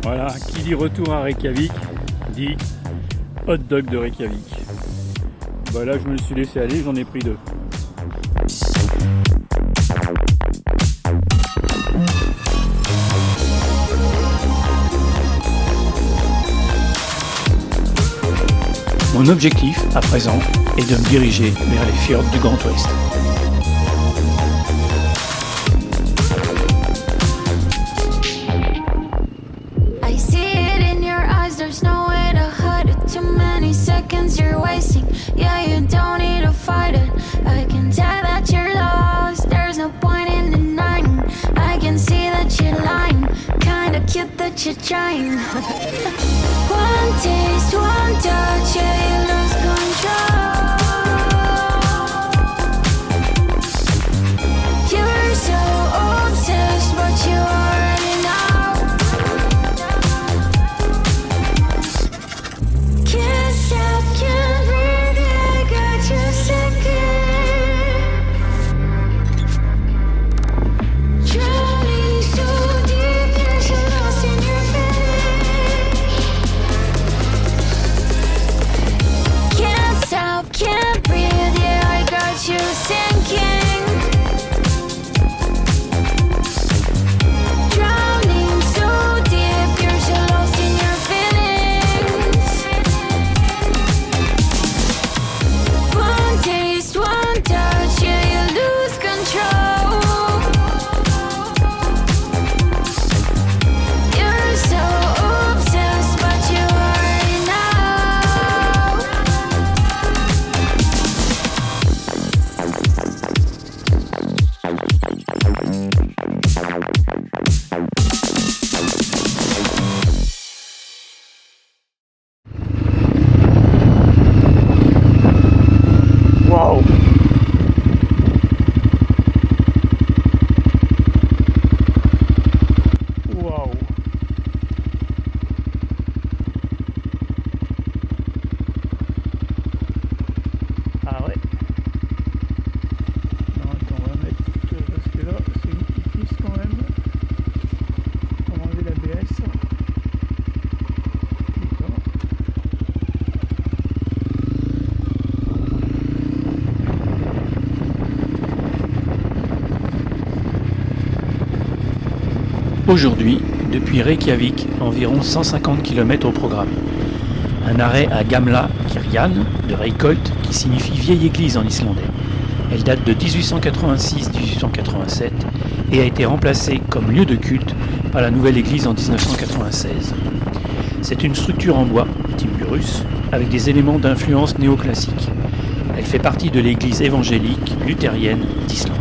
Voilà, qui dit retour à Reykjavik, dit hot dog de Reykjavik. Bah là je me suis laissé aller, j'en ai pris 2. Mon objectif, à présent, est de me diriger vers les fjords du Grand Ouest. I see it in your eyes, there's no way to hide it. Too many seconds you're wasting, yeah, you don't need to fight it. I can tell that you're lost, there's no point in denying. I can see that you're lying, kinda cute that you're trying. One taste, one touch, yeah, you lose control. You're so obsessed, but you already know. Can't stop, can't breathe, yeah, got you sinking. Drowning so deep, you're so lost in your Can't stop, can't breathe, yeah, I got you sinking. Drowning so deep, you're so lost in your feelings. One taste, one touch, yeah, you lose control. You're so obsessed, but you already know. Waouh! Waouh! Ah ouais? Non, attends, on va mettre parce que là, c'est une petite piste quand même. On va enlever l'ABS. D'accord. Aujourd'hui, depuis Reykjavik, environ 150 km au programme. Un arrêt à Gamla Kirkjan de Reykholt qui signifie vieille église en islandais. Elle date de 1886-1887 et a été remplacée comme lieu de culte par la nouvelle église en 1996. C'est une structure en bois, timbrus, avec des éléments d'influence néoclassique. Elle fait partie de l'église évangélique luthérienne d'Islande.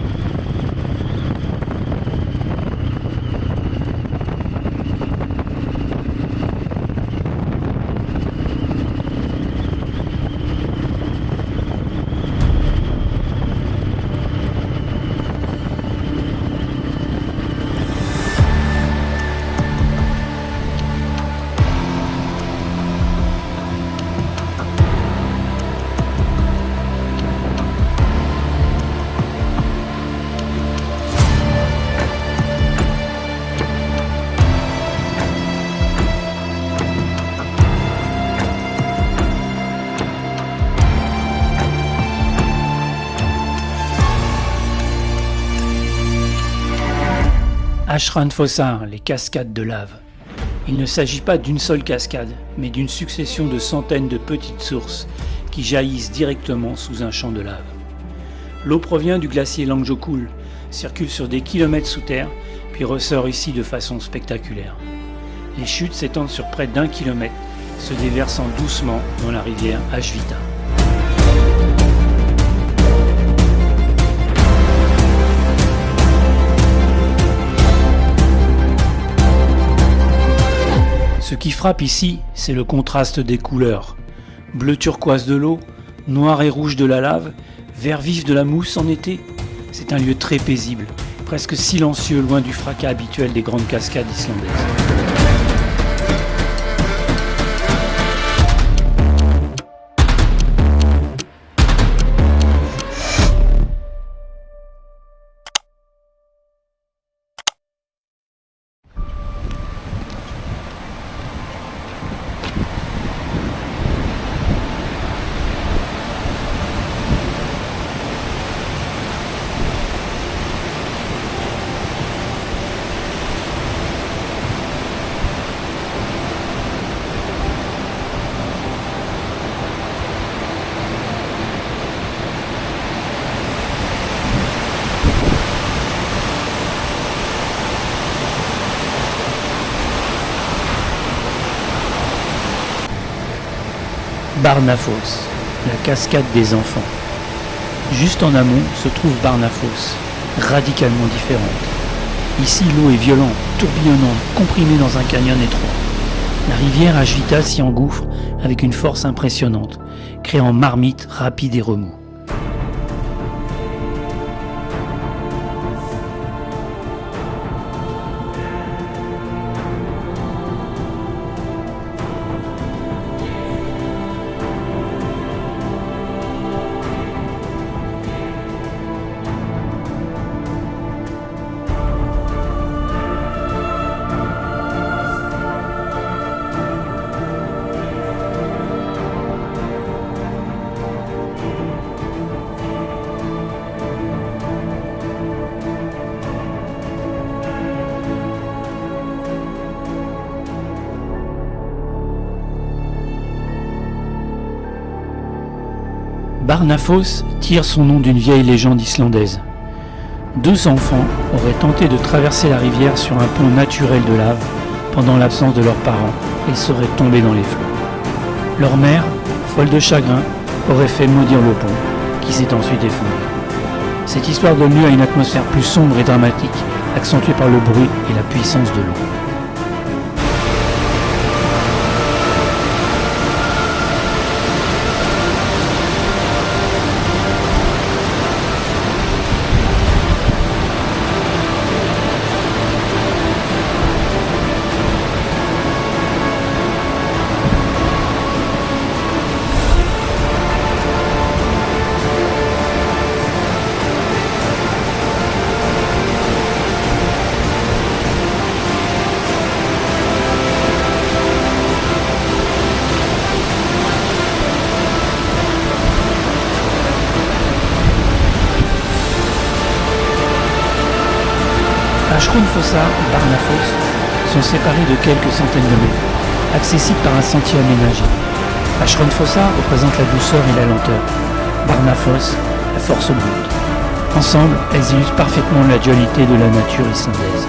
Ashranfossar, les cascades de lave. Il ne s'agit pas d'une seule cascade, mais d'une succession de centaines de petites sources qui jaillissent directement sous un champ de lave. L'eau provient du glacier Langjökull, circule sur des kilomètres sous terre, puis ressort ici de façon spectaculaire. Les chutes s'étendent sur près d'1 kilomètre, se déversant doucement dans la rivière Ashvita. Ce qui frappe ici, c'est le contraste des couleurs. Bleu turquoise de l'eau, noir et rouge de la lave, vert vif de la mousse en été. C'est un lieu très paisible, presque silencieux, loin du fracas habituel des grandes cascades islandaises. Barnafoss, la cascade des enfants. Juste en amont se trouve Barnafoss, radicalement différente. Ici, l'eau est violente, tourbillonnante, comprimée dans un canyon étroit. La rivière Ajvita s'y engouffre avec une force impressionnante, créant marmites rapides et remous. Barnafoss tire son nom d'une vieille légende islandaise. 2 enfants auraient tenté de traverser la rivière sur un pont naturel de lave pendant l'absence de leurs parents et seraient tombés dans les flots. Leur mère, folle de chagrin, aurait fait maudire le pont, qui s'est ensuite effondré. Cette histoire donne lieu à une atmosphère plus sombre et dramatique, accentuée par le bruit et la puissance de l'eau. Hraunfossa et Barnafoss sont séparés de quelques centaines de mètres, accessibles par un sentier aménagé. Hraunfossa représente la douceur et la lenteur, Barnafoss la force brute. Ensemble, elles illustrent parfaitement la dualité de la nature islandaise.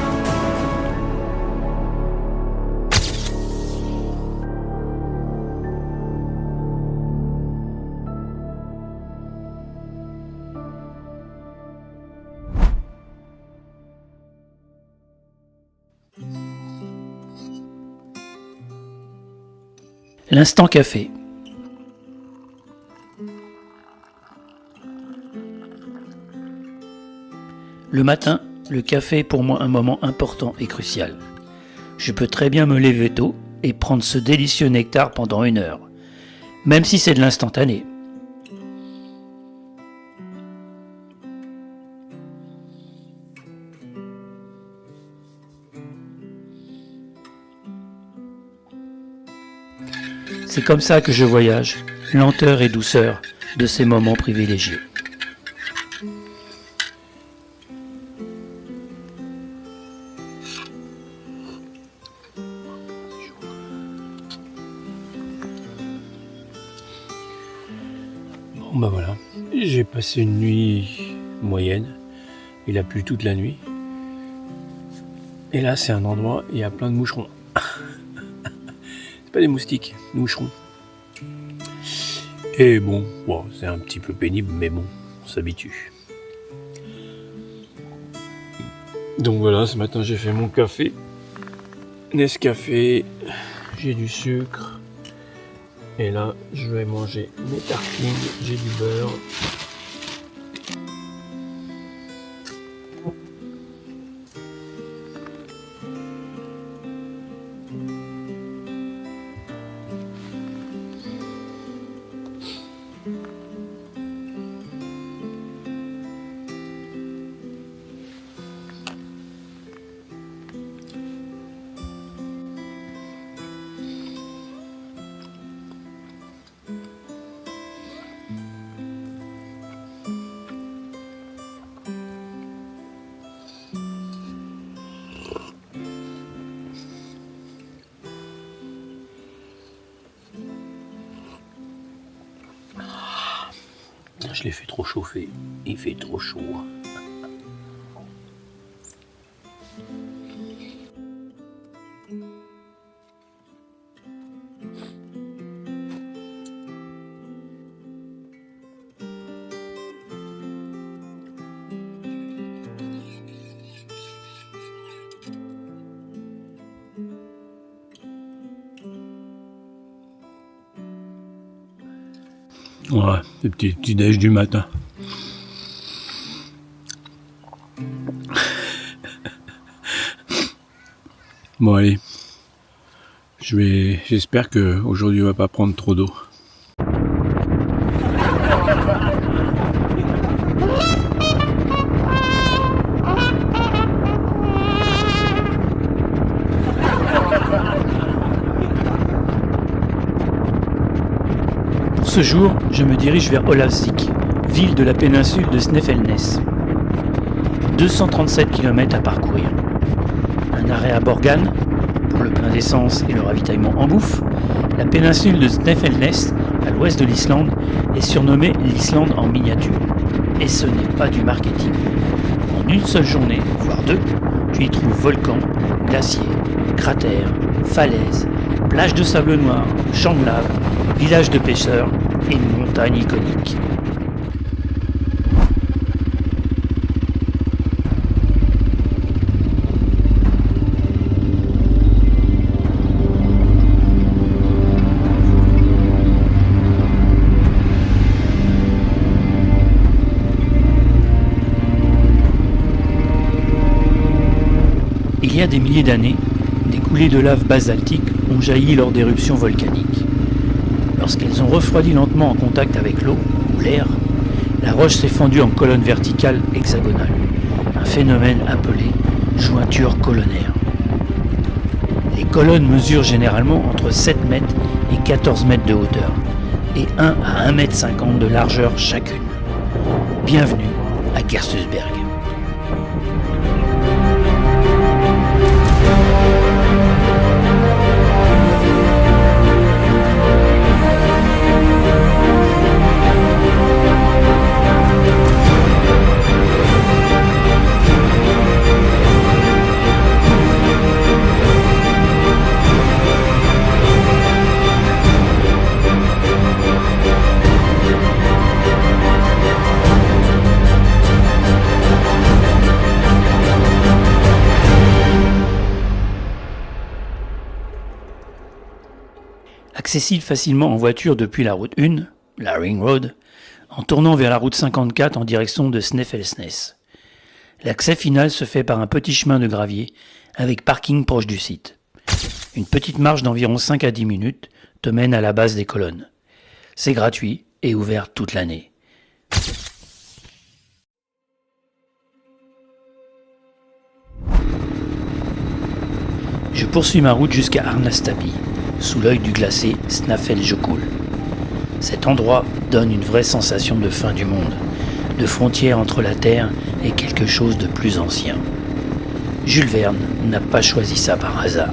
L'instant café. Le matin, le café est pour moi un moment important et crucial. Je peux très bien me lever tôt et prendre ce délicieux nectar pendant 1 heure, même si c'est de l'instantané. C'est comme ça que je voyage, lenteur et douceur de ces moments privilégiés. Bon bah voilà, j'ai passé une nuit moyenne, il a plu toute la nuit. Et là c'est un endroit, il y a plein de moucherons. Pas des moustiques, des moucherons. Et bon, c'est un petit peu pénible, mais bon, on s'habitue. Donc voilà, ce matin j'ai fait mon café. Nescafé, j'ai du sucre. Et là, je vais manger mes tartines, j'ai du beurre. Je l'ai fait trop chauffer, il fait trop chaud. Ouais, le petit déj du matin. Bon allez, j'espère que aujourd'hui on va pas prendre trop d'eau. Pour ce jour, je me dirige vers Olavsvik, ville de la péninsule de Snæfellsnes. 237 km à parcourir. Un arrêt à Borgan pour le plein d'essence et le ravitaillement en bouffe. La péninsule de Snæfellsnes, à l'ouest de l'Islande, est surnommée l'Islande en miniature. Et ce n'est pas du marketing. En une seule journée, voire deux, tu y trouves volcans, glaciers, cratères, falaises, plages de sable noir, champs de lave, villages de pêcheurs et une montagne iconique. Il y a des milliers d'années, des coulées de lave basaltique ont jailli lors d'éruptions volcaniques. Lorsqu'elles ont refroidi lentement en contact avec l'eau ou l'air, la roche s'est fendue en colonnes verticales hexagonales, un phénomène appelé jointure colonnaire. Les colonnes mesurent généralement entre 7 mètres et 14 mètres de hauteur et 1 à 1,50 m de largeur chacune. Bienvenue à Gerstusberg. Accessible facilement en voiture depuis la route 1, la Ring Road, en tournant vers la route 54 en direction de Snæfellsnes. L'accès final se fait par un petit chemin de gravier avec parking proche du site. Une petite marche d'environ 5 à 10 minutes te mène à la base des colonnes. C'est gratuit et ouvert toute l'année. Je poursuis ma route jusqu'à Arnastapi, sous l'œil du glacé Snæfellsjökull. Cet endroit donne une vraie sensation de fin du monde, de frontière entre la Terre et quelque chose de plus ancien. Jules Verne n'a pas choisi ça par hasard.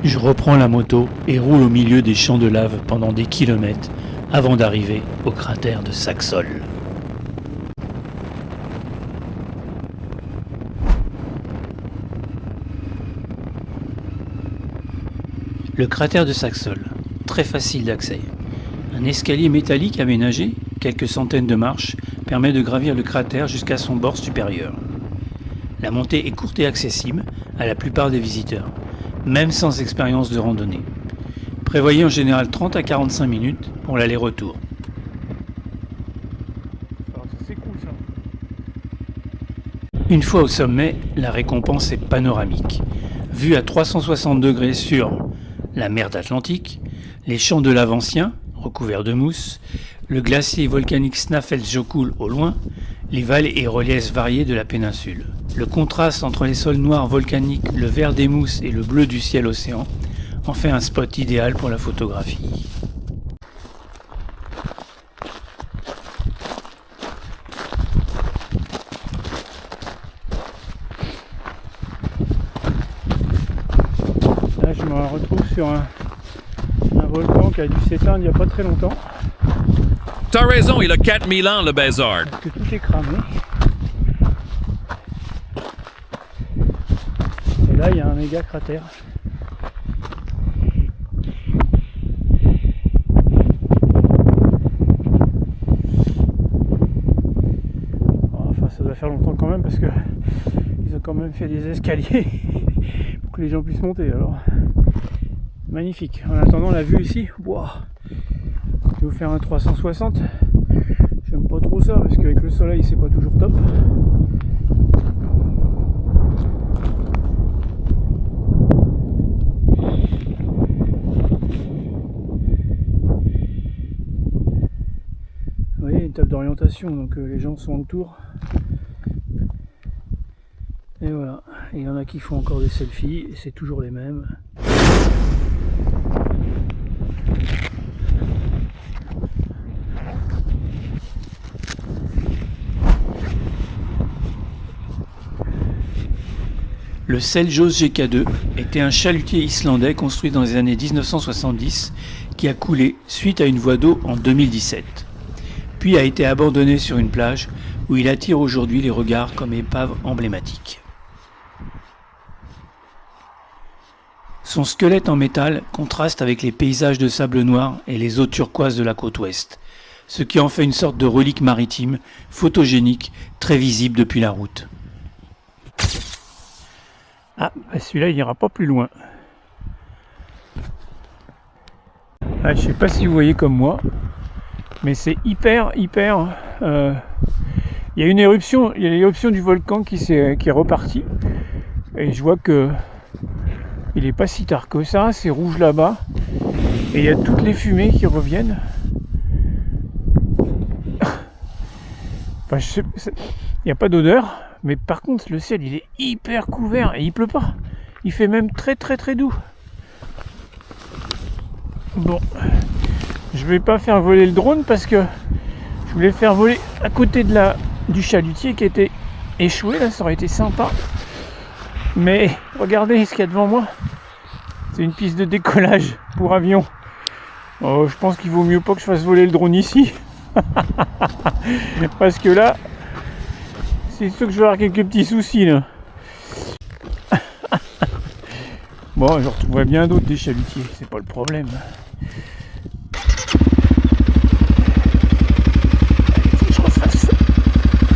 Je reprends la moto et roule au milieu des champs de lave pendant des kilomètres avant d'arriver au cratère de Saxol. Le cratère de Saxol, très facile d'accès. Un escalier métallique aménagé, quelques centaines de marches, permet de gravir le cratère jusqu'à son bord supérieur. La montée est courte et accessible à la plupart des visiteurs, même sans expérience de randonnée. Prévoyez en général 30 à 45 minutes pour l'aller-retour. C'est cool ça. Une fois au sommet, la récompense est panoramique. Vue à 360 degrés sur la mer d'Atlantique, les champs de lave anciens, recouverts de mousse, le glacier volcanique Snæfellsjökull au loin, les vallées et reliefs variés de la péninsule. Le contraste entre les sols noirs volcaniques, le vert des mousses et le bleu du ciel océan en fait un spot idéal pour la photographie. Là je me retrouve sur un volcan qui a dû s'éteindre il n'y a pas très longtemps. T'as raison, il a 4000 ans, le Bézard. Parce que tout est cramé. Et là, il y a un méga cratère. Enfin, ça doit faire longtemps quand même parce que ils ont quand même fait des escaliers pour que les gens puissent monter. Alors, magnifique. En attendant, la vue ici, wow. Je vais vous faire un 360. J'aime pas trop ça parce qu'avec le soleil c'est pas toujours top. Vous voyez, une table d'orientation, donc les gens sont autour. Et voilà, et il y en a qui font encore des selfies et c'est toujours les mêmes. Le Seljaas GK2 était un chalutier islandais construit dans les années 1970 qui a coulé suite à une voie d'eau en 2017, puis a été abandonné sur une plage où il attire aujourd'hui les regards comme épave emblématique. Son squelette en métal contraste avec les paysages de sable noir et les eaux turquoises de la côte ouest, ce qui en fait une sorte de relique maritime, photogénique, très visible depuis la route. Ah, celui-là il n'ira pas plus loin. Ah, je sais pas si vous voyez comme moi, mais c'est hyper. Il y a une éruption, il y a l'éruption du volcan qui est repartie. Et je vois que il n'est pas si tard que ça, c'est rouge là-bas. Et il y a toutes les fumées qui reviennent. Enfin, il n'y a pas d'odeur. Mais par contre, le ciel, il est hyper couvert et il pleut pas. Il fait même très doux. Bon, je vais pas faire voler le drone parce que je voulais faire voler à côté du chalutier qui était échoué. Là, ça aurait été sympa. Mais regardez ce qu'il y a devant moi. C'est une piste de décollage pour avion. Oh, je pense qu'il vaut mieux pas que je fasse voler le drone ici. Parce que là... c'est sûr que je vais avoir quelques petits soucis là. Bon, je retrouverai bien d'autres des chalutiers, c'est pas le problème.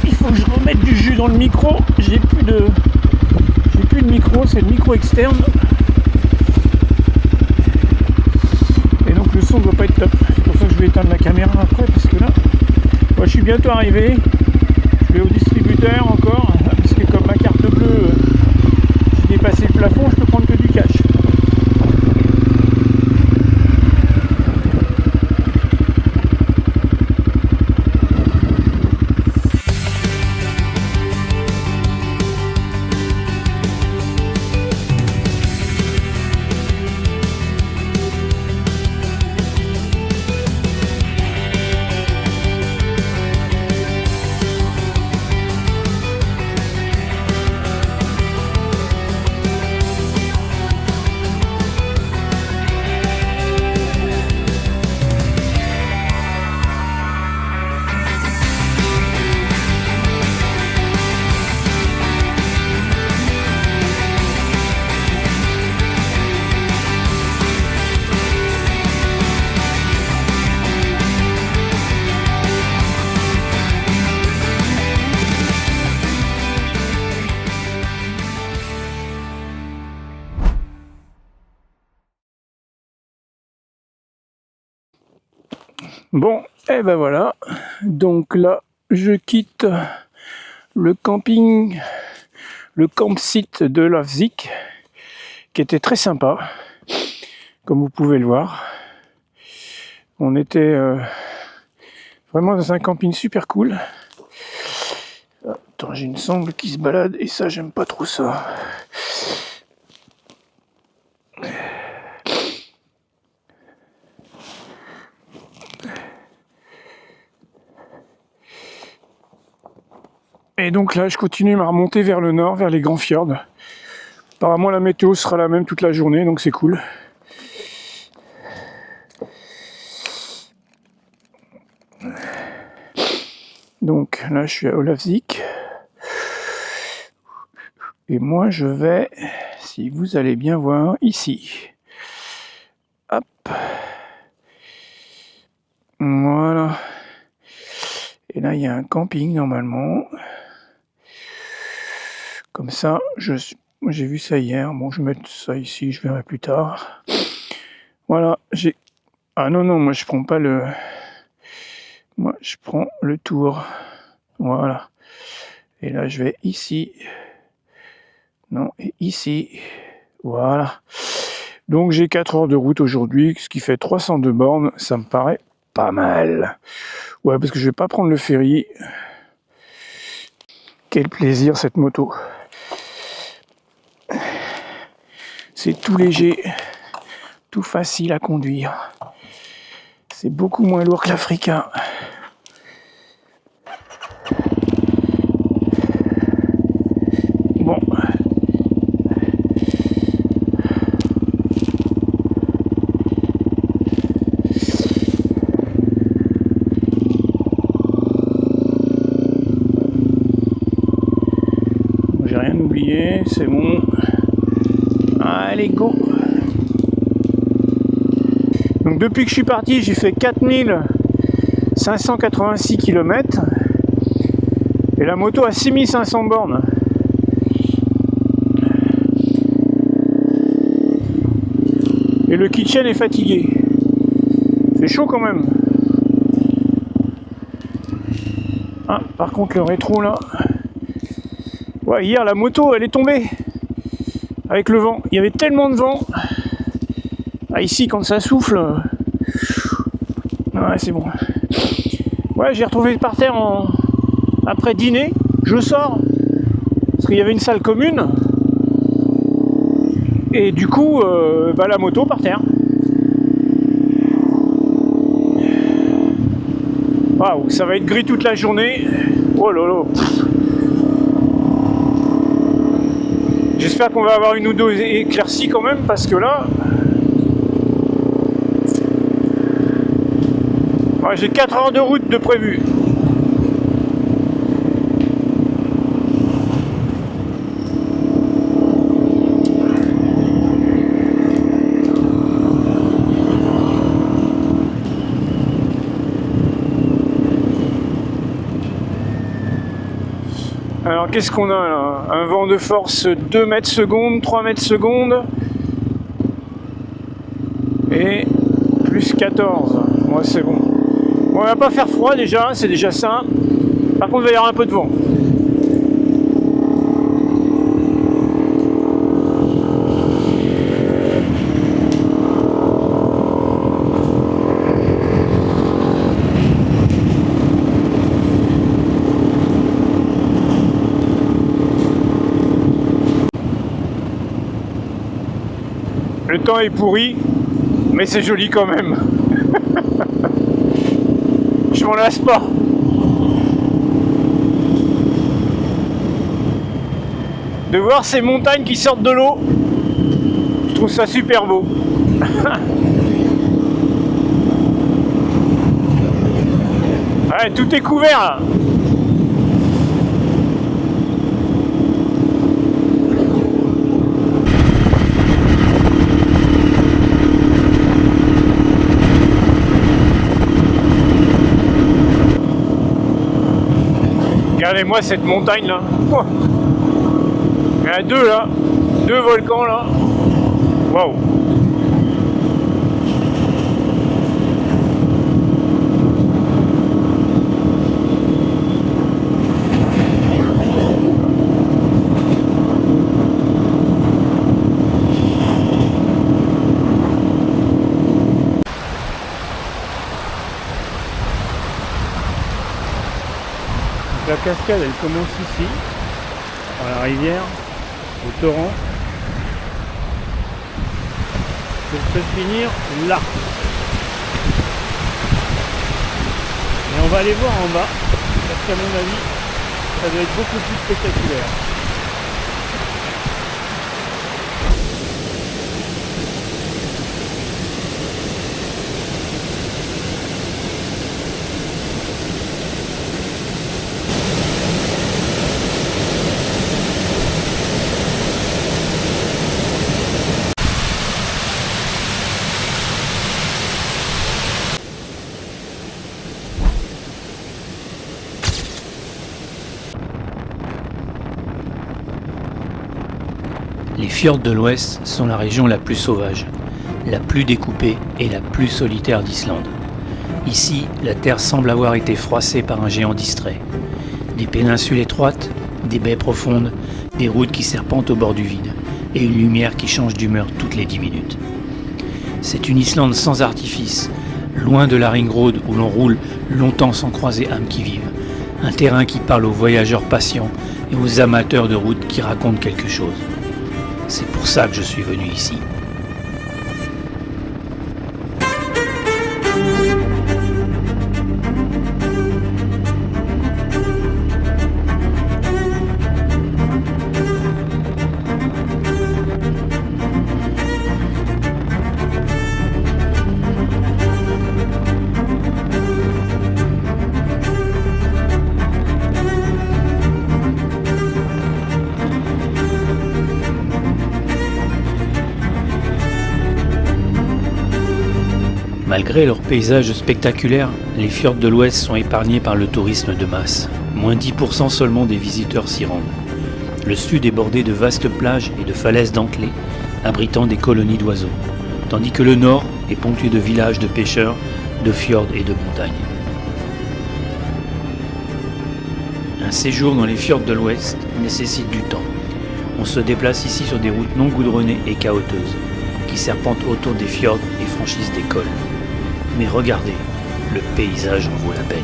Il faut que je remette du jus dans le micro. J'ai plus de micro, c'est le micro externe. Et donc le son ne doit pas être top. C'est pour ça que je vais éteindre la caméra après parce que là, moi, je suis bientôt arrivé. Je vais au distributeur encore, parce que comme ma carte bleue, j'ai dépassé le plafond, je peux prendre que du cash. Bon, et ben voilà. Donc là, je quitte le camping, le campsite de Lafzik, qui était très sympa, comme vous pouvez le voir. On était vraiment dans un camping super cool. Attends, j'ai une sangle qui se balade et ça, j'aime pas trop ça. Et donc là, je continue à remonter vers le nord, vers les grands fjords. Apparemment, la météo sera la même toute la journée, donc c'est cool. Donc là, je suis à Olavsvik. Et moi, je vais, si vous allez bien voir, ici. Hop. Voilà. Et là, il y a un camping, normalement. Comme ça, j'ai vu ça hier. Bon, je vais mettre ça ici, je verrai plus tard. Voilà, Ah non, moi, je prends pas le... Moi, je prends le tour. Voilà. Et là, je vais ici. Non, et ici. Voilà. Donc, j'ai 4 heures de route aujourd'hui, ce qui fait 302 bornes. Ça me paraît pas mal. Ouais, parce que je vais pas prendre le ferry. Quel plaisir, cette moto. C'est tout léger, tout facile à conduire. C'est beaucoup moins lourd que l'Africa. Bon. J'ai rien oublié, c'est bon. Allez, go! Donc depuis que je suis parti, j'ai fait 4586 km et la moto a 6500 bornes. Et le kitchen est fatigué. C'est chaud quand même. Ah, par contre le rétro là... Ouais, hier la moto elle est tombée avec le vent. Il y avait tellement de vent. Ah, ici, quand ça souffle... Ouais, c'est bon. Ouais, j'ai retrouvé par terre après dîner. Je sors. Parce qu'il y avait une salle commune. Et du coup, la moto par terre. Waouh, ça va être gris toute la journée. Oh là là. J'espère qu'on va avoir une ou deux éclaircies quand même, parce que là... Ouais, j'ai 4 heures de route de prévu. Alors qu'est-ce qu'on a là? Un vent de force 2 mètres secondes, 3 mètres secondes. Et plus 14. Ouais, c'est bon. Bon, on va pas faire froid déjà, c'est déjà ça. Par contre, il va y avoir un peu de vent. Le temps est pourri, mais c'est joli quand même. Je m'en lasse pas. De voir ces montagnes qui sortent de l'eau, je trouve ça super beau. Ouais, tout est couvert là. Regardez-moi cette montagne là. Il y en a deux là. 2 volcans là. Waouh. cascade, elle commence ici, par la rivière, au torrent, pour se finir là. Et on va aller voir en bas, parce qu'à mon avis, ça doit être beaucoup plus spectaculaire. Les fjords de l'Ouest sont la région la plus sauvage, la plus découpée et la plus solitaire d'Islande. Ici, la terre semble avoir été froissée par un géant distrait. Des péninsules étroites, des baies profondes, des routes qui serpentent au bord du vide, et une lumière qui change d'humeur toutes les 10 minutes. C'est une Islande sans artifice, loin de la ring road où l'on roule longtemps sans croiser âme qui vive. Un terrain qui parle aux voyageurs patients et aux amateurs de route qui racontent quelque chose. C'est pour ça que je suis venu ici. Malgré leurs paysages spectaculaires, les fjords de l'Ouest sont épargnés par le tourisme de masse. Moins 10% seulement des visiteurs s'y rendent. Le sud est bordé de vastes plages et de falaises dentelées, abritant des colonies d'oiseaux, tandis que le nord est ponctué de villages de pêcheurs, de fjords et de montagnes. Un séjour dans les fjords de l'Ouest nécessite du temps. On se déplace ici sur des routes non goudronnées et chaotiques, qui serpentent autour des fjords et franchissent des cols. Mais regardez, le paysage en vaut la peine.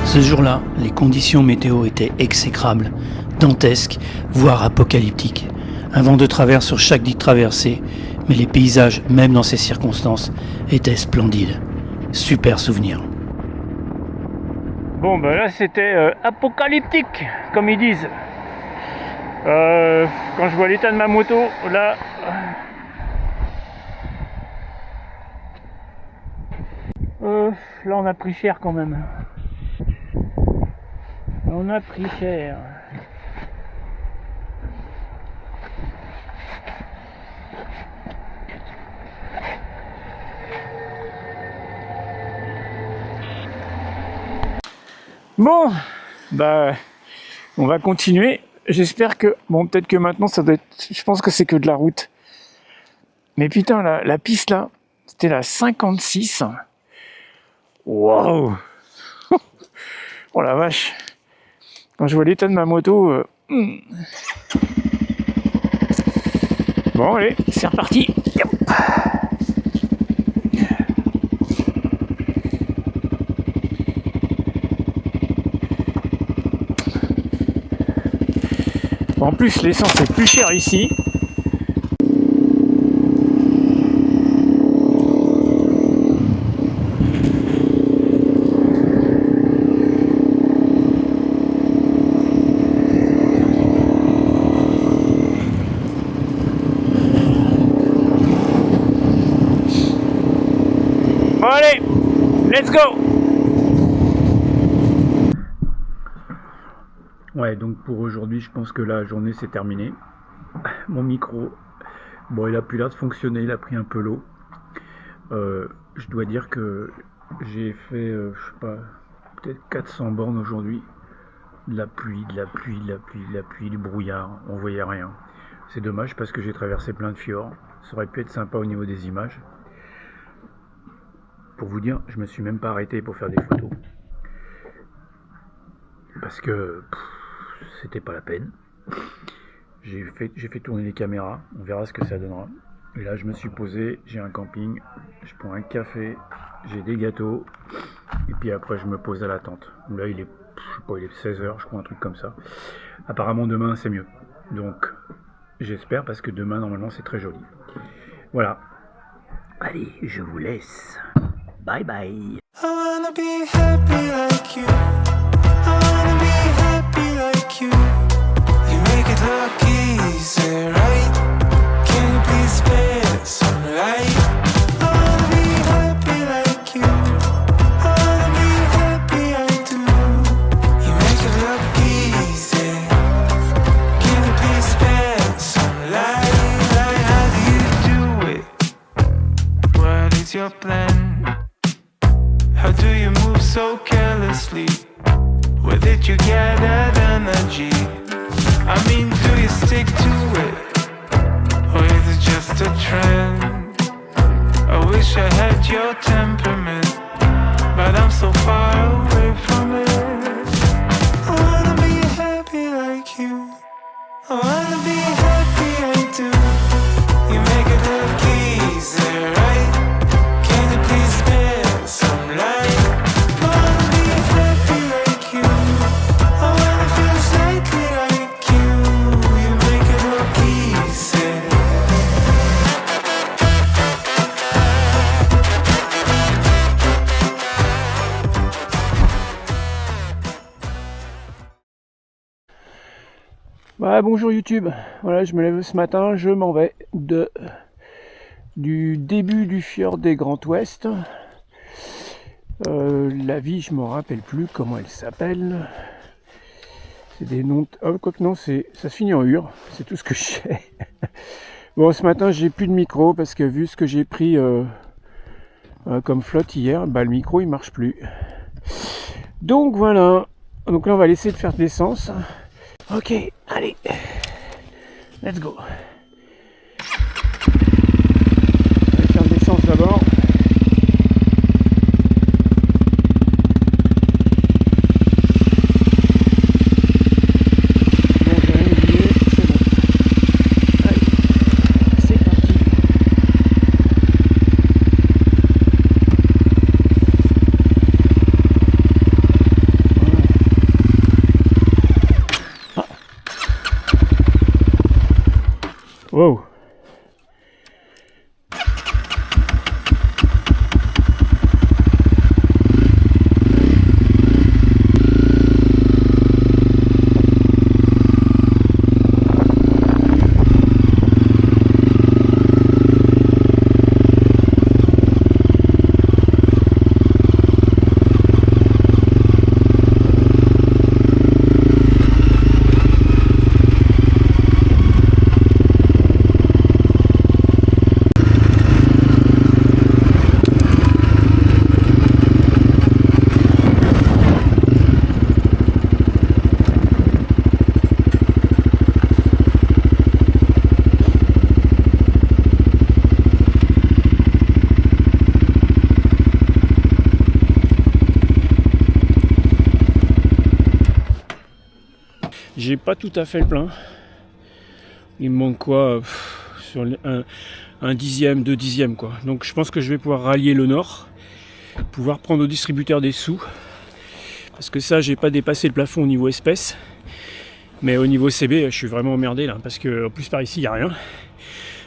Ce jour-là, les conditions météo étaient exécrables, dantesques, voire apocalyptiques. Un vent de travers sur chaque dite traversée, mais les paysages, même dans ces circonstances, étaient splendides. Super souvenir. Bon, ben là c'était apocalyptique, comme ils disent. Quand je vois l'état de ma moto, là... là on a pris cher quand même. On a pris cher. Bon, bah, on va continuer. J'espère que, bon, peut-être que maintenant ça doit être, je pense que c'est que de la route. Mais putain, la piste là, c'était la 56. Waouh. Oh la vache. Quand je vois l'état de ma moto... Bon, allez, c'est reparti. En plus, l'essence est plus chère ici. Bon allez, let's go! Ouais, donc pour aujourd'hui, je pense que la journée s'est terminée. Mon micro, bon, il a plus l'air de fonctionner, il a pris un peu l'eau. Je dois dire que j'ai fait, je sais pas, peut-être 400 bornes aujourd'hui. De la pluie, du brouillard, on voyait rien. C'est dommage parce que j'ai traversé plein de fjords. Ça aurait pu être sympa au niveau des images. Pour vous dire, je me suis même pas arrêté pour faire des photos. Parce que c'était pas la peine. J'ai fait tourner les caméras, on verra ce que ça donnera. Et là je me suis posé, j'ai un camping, je prends un café, j'ai des gâteaux, et puis après je me pose à la tente. Là il est, je sais pas, il est 16h, je crois, un truc comme ça. Apparemment demain c'est mieux. Donc j'espère, parce que demain normalement c'est très joli. Voilà. Allez, je vous laisse. Bye bye. I wanna be happy like you. I wanna be happy like you. You make it look easy, right? Can you please spare some light? I wanna be happy like you. I wanna be happy, I do. You make it look easy. Can you please spare some light? How do you do it? What is your plan? How do you move so carelessly? Where did you get that energy? I mean, do you stick to it? Or is it just a trend? I wish I had your temperament, but I'm so far away from it. I wanna be happy like you. I wanna be happy, I do. You make it look easy, right? Can you please spare some light? I wanna be happy like you. I wanna feel slightly like you. You make it look easy. Voilà, bonjour YouTube. Voilà, je me lève ce matin, je m'en vais du début du fjord des Grands Ouest. La ville, je me rappelle plus comment elle s'appelle. C'est des noms. Oh, quoique non, ça se finit en ur. C'est tout ce que je sais. Bon, ce matin, j'ai plus de micro parce que vu ce que j'ai pris comme flotte hier, bah le micro il marche plus. Donc voilà. Donc là, on va laisser de faire de l'essence. Ok, allez, let's go. On va faire de l'essence d'abord. Bon, j'ai rien oublié, c'est bon. Allez, c'est parti. Wow. J'ai pas tout à fait le plein. Il me manque quoi sur un dixième, 2 dixièmes quoi. Donc je pense que je vais pouvoir rallier le nord, pouvoir prendre au distributeur des sous. Parce que ça, j'ai pas dépassé le plafond au niveau espèce. Mais au niveau CB, je suis vraiment emmerdé là. Parce que en plus par ici, il n'y a rien.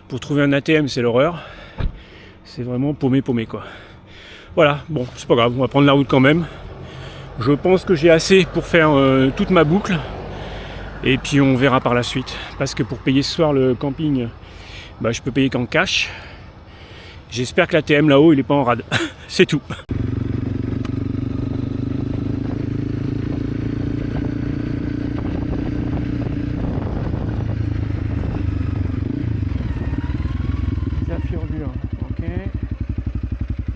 Pour trouver un ATM, c'est l'horreur. C'est vraiment paumé quoi. Voilà, bon, c'est pas grave, on va prendre la route quand même. Je pense que j'ai assez pour faire toute ma boucle. Et puis on verra par la suite. Parce que pour payer ce soir le camping, je peux payer qu'en cash. J'espère que l'ATM là-haut, il est pas en rade. C'est tout. Ok.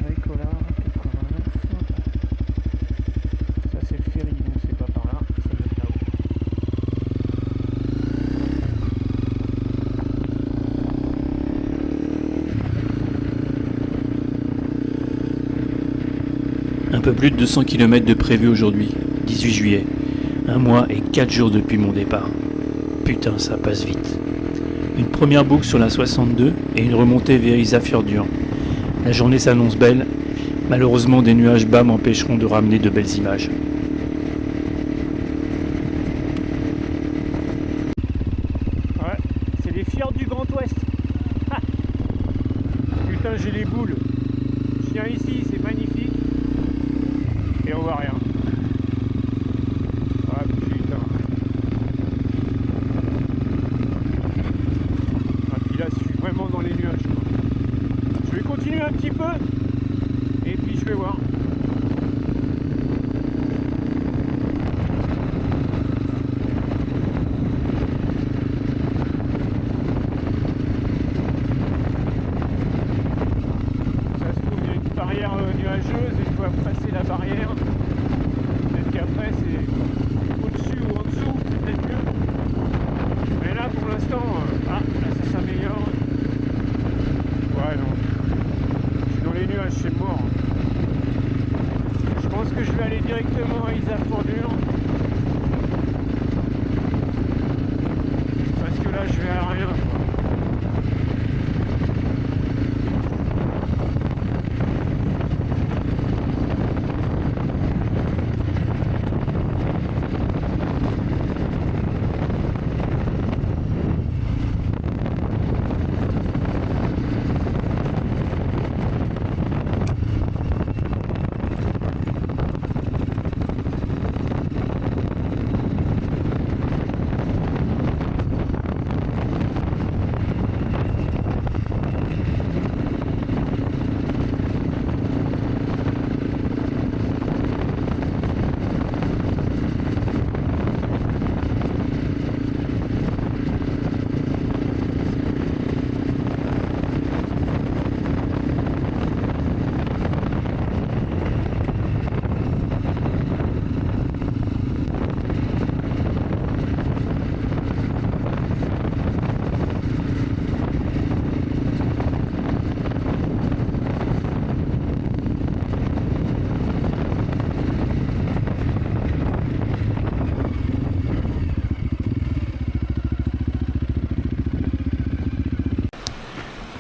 Bricolard, 89. Ça c'est le ferry, donc c'est pas par là, ça doit être là-haut. Un peu plus de 200 km de prévu aujourd'hui, 18 juillet. 1 mois et 4 jours depuis mon départ. Putain, ça passe vite. Une première boucle sur la 62 et une remontée vers Ísafjörður. La journée s'annonce belle. Malheureusement, des nuages bas m'empêcheront de ramener de belles images. Ouais, c'est les fjords du Grand Ouest. Putain, j'ai les boules. Je viens ici, c'est magnifique. Et on voit rien. Ah putain. Ah puis là, je suis vraiment dans les nuages. Je vais continuer un petit peu. Et puis je vais voir. Ça se trouve, il y a une barrière nuageuse et il faut passer la barrière. Peut-être qu'après c'est au-dessus ou en dessous, c'est peut-être mieux. Mais là pour l'instant, là ça s'améliore. Ouais non. Je suis dans les nuages, c'est mort. Je pense que je vais aller directement à Ísafjörður. Parce que là je vais à rien quoi.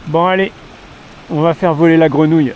Bon allez, on va faire voler la grenouille.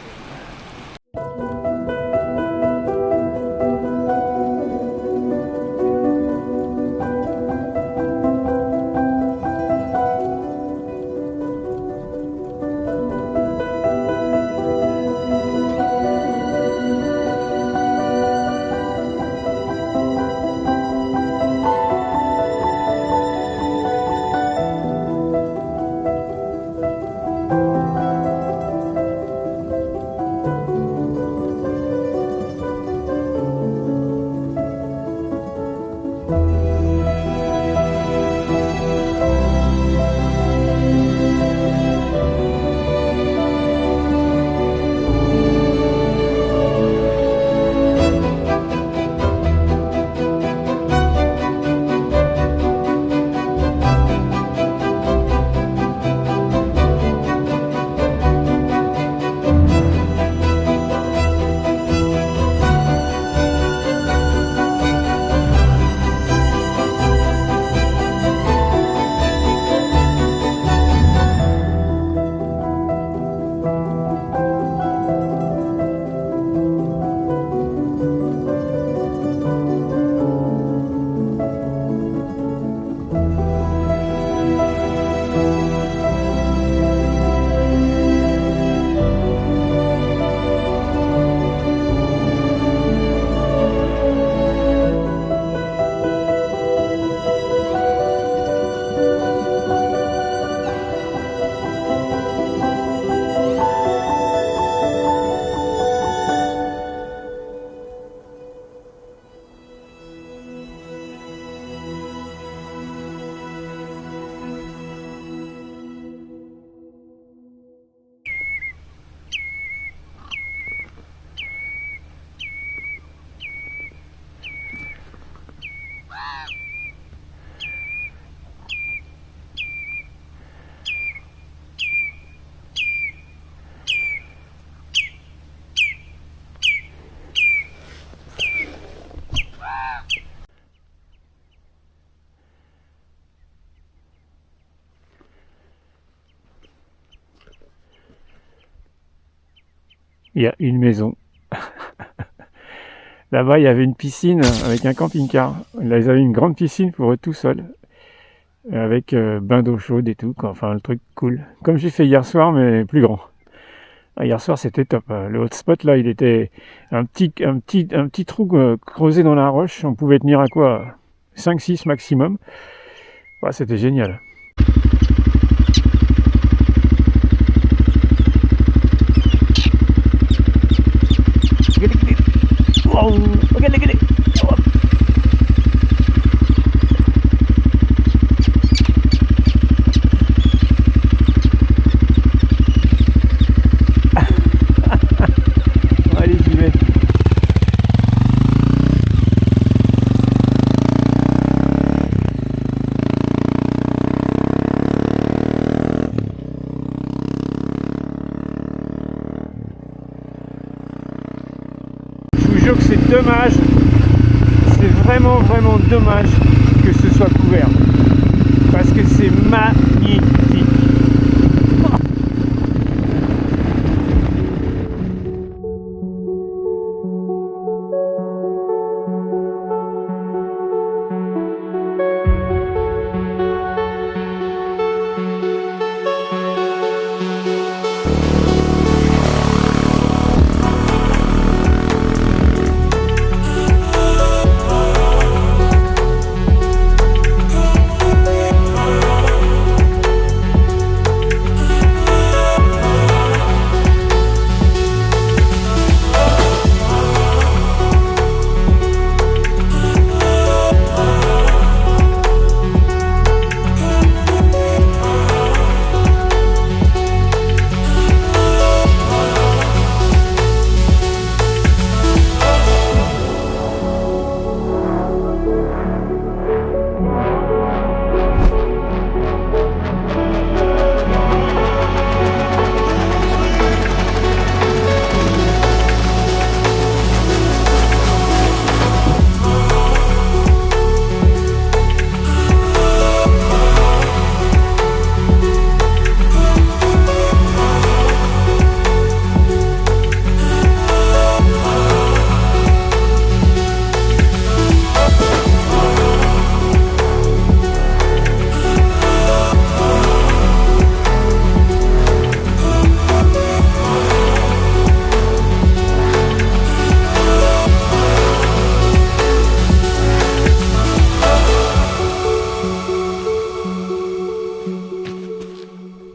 il y a une maison. Là-bas, il y avait une piscine avec un camping-car. Là, ils avaient une grande piscine pour eux tout seuls, avec bain d'eau chaude et tout, quoi. Enfin, le truc cool. Comme j'ai fait hier soir, mais plus grand. Hier soir, c'était top. Le hotspot, là, il était un petit trou creusé dans la roche. On pouvait tenir à quoi 5-6 maximum. Ouais, c'était génial. Wow, regardez. Oh. Allez, j'y vais. Je vous jure que c'est dommage, c'est vraiment dommage que ce soit couvert, parce que c'est magnifique.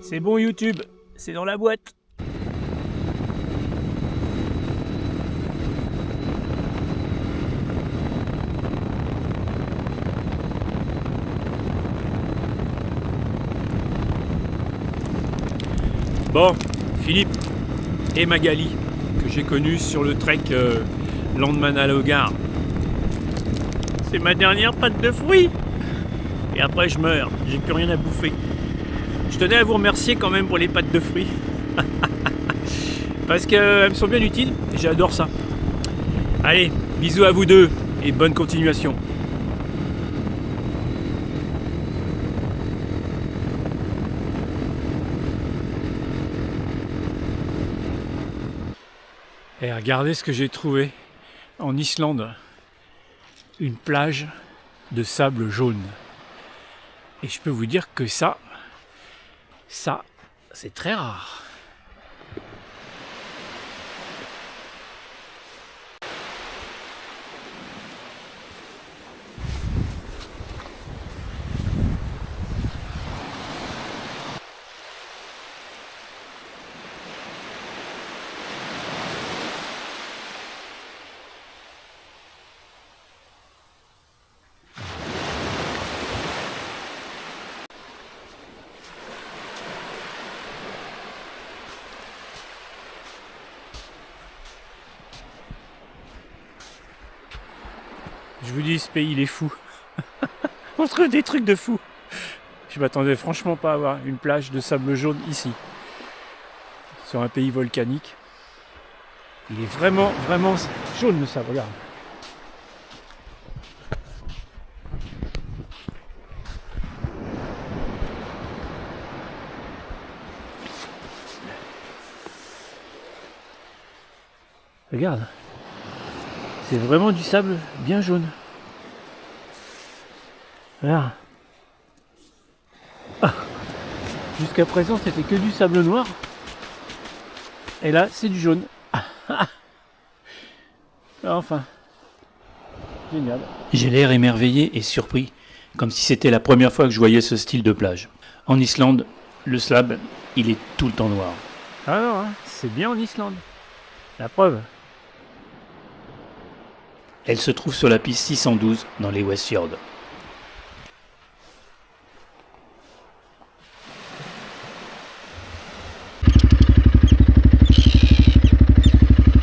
C'est bon YouTube, c'est dans la boîte. Bon, Philippe et Magali, que j'ai connus sur le trek Landman à Logar. C'est ma dernière pâte de fruits. Et après je meurs, j'ai plus rien à bouffer. Je tenais à vous remercier quand même pour les pâtes de fruits. Parce qu'elles me sont bien utiles et j'adore ça. Allez, bisous à vous deux et bonne continuation. Et regardez ce que j'ai trouvé en Islande. Une plage de sable jaune. Et je peux vous dire que ça, c'est très rare. Je vous dis, ce pays, il est fou. On trouve des trucs de fou. Je m'attendais franchement pas à avoir une plage de sable jaune ici. Sur un pays volcanique. Il est vraiment jaune le sable, regarde. Regarde. C'est vraiment du sable bien jaune. Regarde. Ah. Jusqu'à présent, c'était que du sable noir. Et là, c'est du jaune. Enfin. Génial. J'ai l'air émerveillé et surpris, comme si c'était la première fois que je voyais ce style de plage. En Islande, le sable, il est tout le temps noir. Ah non, hein, c'est bien en Islande. La preuve. Elle se trouve sur la piste 612 dans les Westfjords.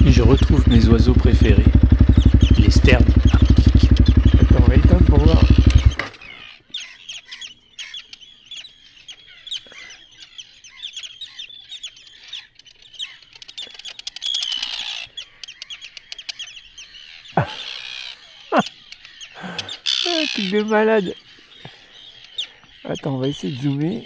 Je retrouve mes oiseaux préférés, les sternes arctiques. Attends, on va éteindre pour voir. Truc de malade. Attends, on va essayer de zoomer.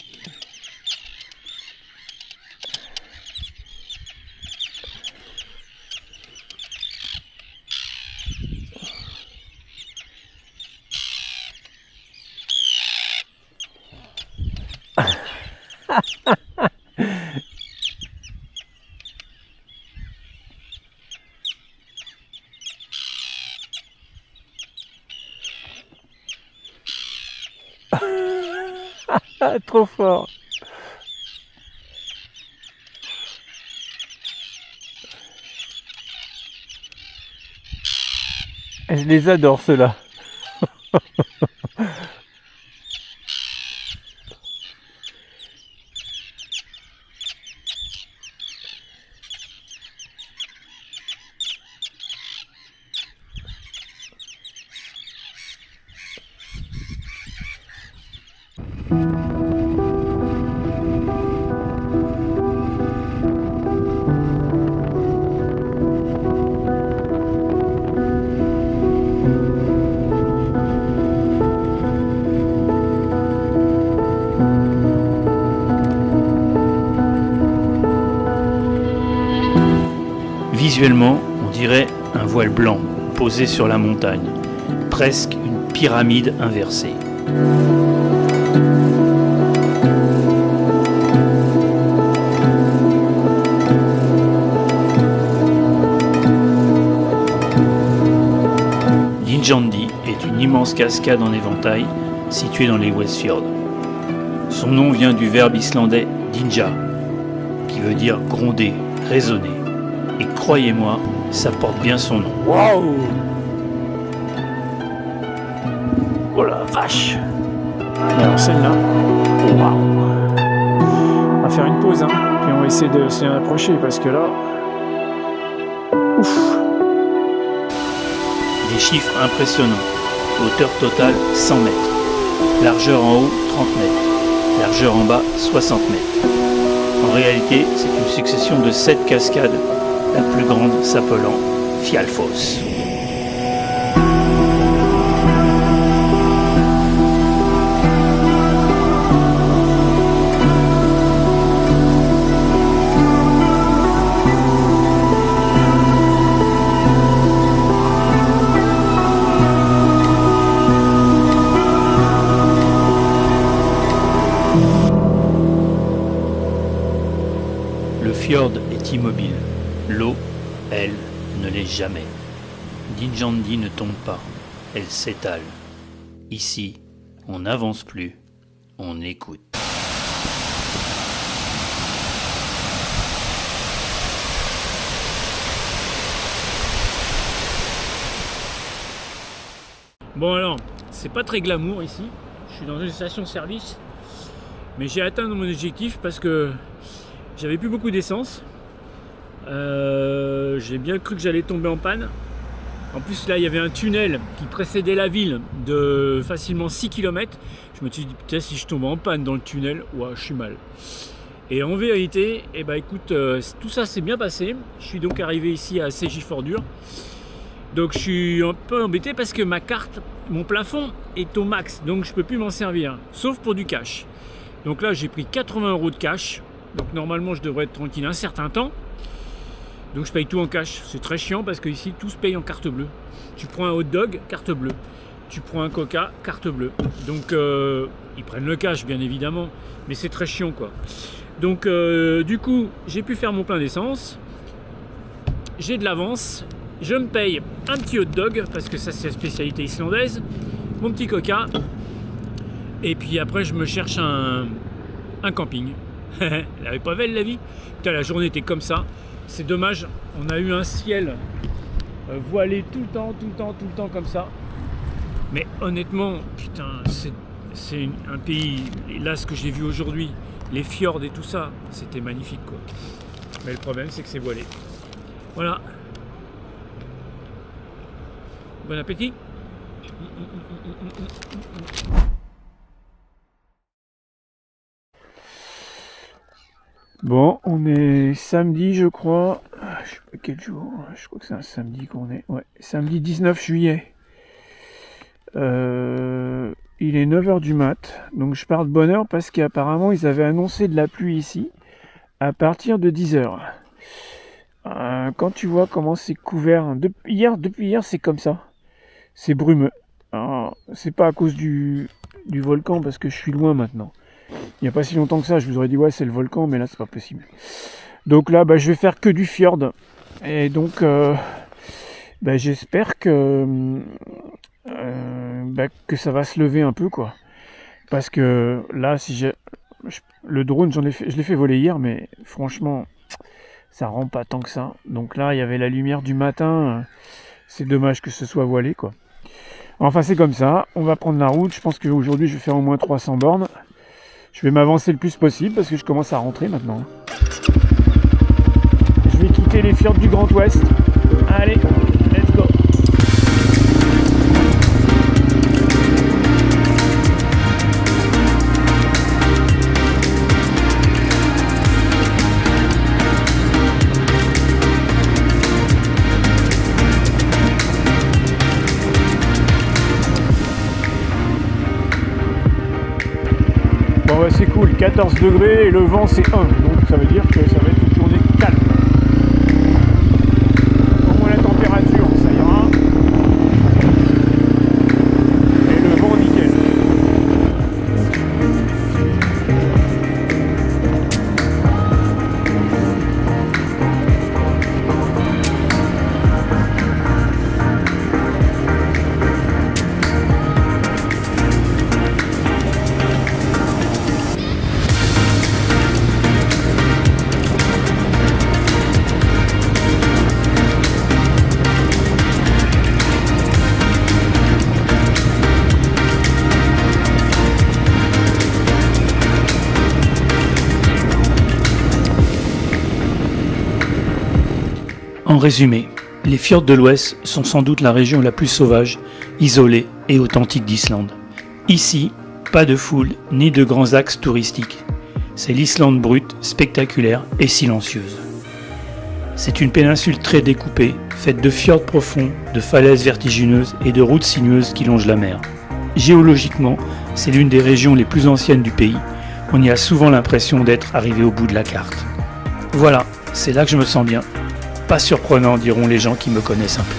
Trop fort. Je les adore ceux-là. Visuellement, on dirait un voile blanc posé sur la montagne, presque une pyramide inversée. Dynjandi est une immense cascade en éventail située dans les Westfjords. Son nom vient du verbe islandais dinja, qui veut dire gronder, résonner. Et croyez-moi, ça porte bien son nom. Waouh! Oh la vache! Alors celle-là, waouh! On va faire une pause, hein, puis on va essayer de s'y approcher parce que là, ouf! Des chiffres impressionnants. Hauteur totale 100 mètres. Largeur en haut 30 mètres. Largeur en bas 60 mètres. En réalité, c'est une succession de 7 cascades, la plus grande s'appelant Fjallfoss. Le fjord est immobile. L'eau, elle, ne l'est jamais. Dynjandi ne tombe pas, elle s'étale. Ici, on n'avance plus, on écoute. Bon alors, c'est pas très glamour ici. Je suis dans une station-service, mais j'ai atteint mon objectif parce que j'avais plus beaucoup d'essence. J'ai bien cru que j'allais tomber en panne. En plus là il y avait un tunnel qui précédait la ville de facilement 6 km. Je me suis dit peut-être si je tombe en panne dans le tunnel, ouah, je suis mal. Et en vérité, eh ben, écoute, tout ça s'est bien passé. Je suis donc arrivé ici à CJ-Fordure. Donc je suis un peu embêté parce que ma carte, mon plafond est au max, donc je peux plus m'en servir, sauf pour du cash. Donc là j'ai pris 80 € de cash, donc normalement je devrais être tranquille un certain temps. Donc je paye tout en cash. C'est très chiant parce qu'ici tout se paye en carte bleue. Tu prends un hot dog, carte bleue. Tu prends un coca, carte bleue. Donc ils prennent le cash bien évidemment, mais c'est très chiant quoi. Donc du coup j'ai pu faire mon plein d'essence. J'ai de l'avance. Je me paye un petit hot dog parce que ça c'est la spécialité islandaise. Mon petit coca. Et puis après je me cherche un camping. Elle avait pas belle la vie. Putain, la journée était comme ça. C'est dommage, on a eu un ciel voilé tout le temps comme ça. Mais honnêtement, putain, c'est un pays, et là ce que j'ai vu aujourd'hui, les fjords et tout ça, c'était magnifique quoi. Mais le problème c'est que c'est voilé. Voilà. Bon appétit. Bon, on est samedi, je crois. Je sais pas quel jour. Je crois que c'est un samedi qu'on est. Ouais, samedi 19 juillet. Il est 9h du mat. Donc je pars de bonne heure parce qu'apparemment ils avaient annoncé de la pluie ici à partir de 10h. Quand tu vois comment c'est couvert, depuis hier c'est comme ça. C'est brumeux. Alors, c'est pas à cause du volcan parce que je suis loin maintenant. Il n'y a pas si longtemps que ça, je vous aurais dit ouais c'est le volcan, mais là c'est pas possible. Donc là je vais faire que du fjord. Et donc j'espère que ça va se lever un peu quoi. Parce que là le drone je l'ai fait voler hier, mais franchement ça rend pas tant que ça. Donc là il y avait la lumière du matin, c'est dommage que ce soit voilé quoi. Enfin c'est comme ça, on va prendre la route. Je pense qu'aujourd'hui je vais faire au moins 300 bornes. Je vais m'avancer le plus possible parce que je commence à rentrer maintenant. Je vais quitter les fjords du Grand Ouest. Allez, let's go. Bon c'est cool, 14 degrés et le vent c'est 1, donc ça veut dire que ça va être une journée calme. Au moins la température, ça ira. Et le vent nickel. En résumé, les fjords de l'Ouest sont sans doute la région la plus sauvage, isolée et authentique d'Islande. Ici, pas de foule ni de grands axes touristiques. C'est l'Islande brute, spectaculaire et silencieuse. C'est une péninsule très découpée, faite de fjords profonds, de falaises vertigineuses et de routes sinueuses qui longent la mer. Géologiquement, c'est l'une des régions les plus anciennes du pays. On y a souvent l'impression d'être arrivé au bout de la carte. Voilà, c'est là que je me sens bien. Pas surprenant, diront les gens qui me connaissent un peu.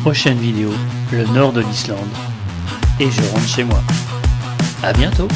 prochaine vidéo, le nord de l'Islande. Et je rentre chez moi. À bientôt!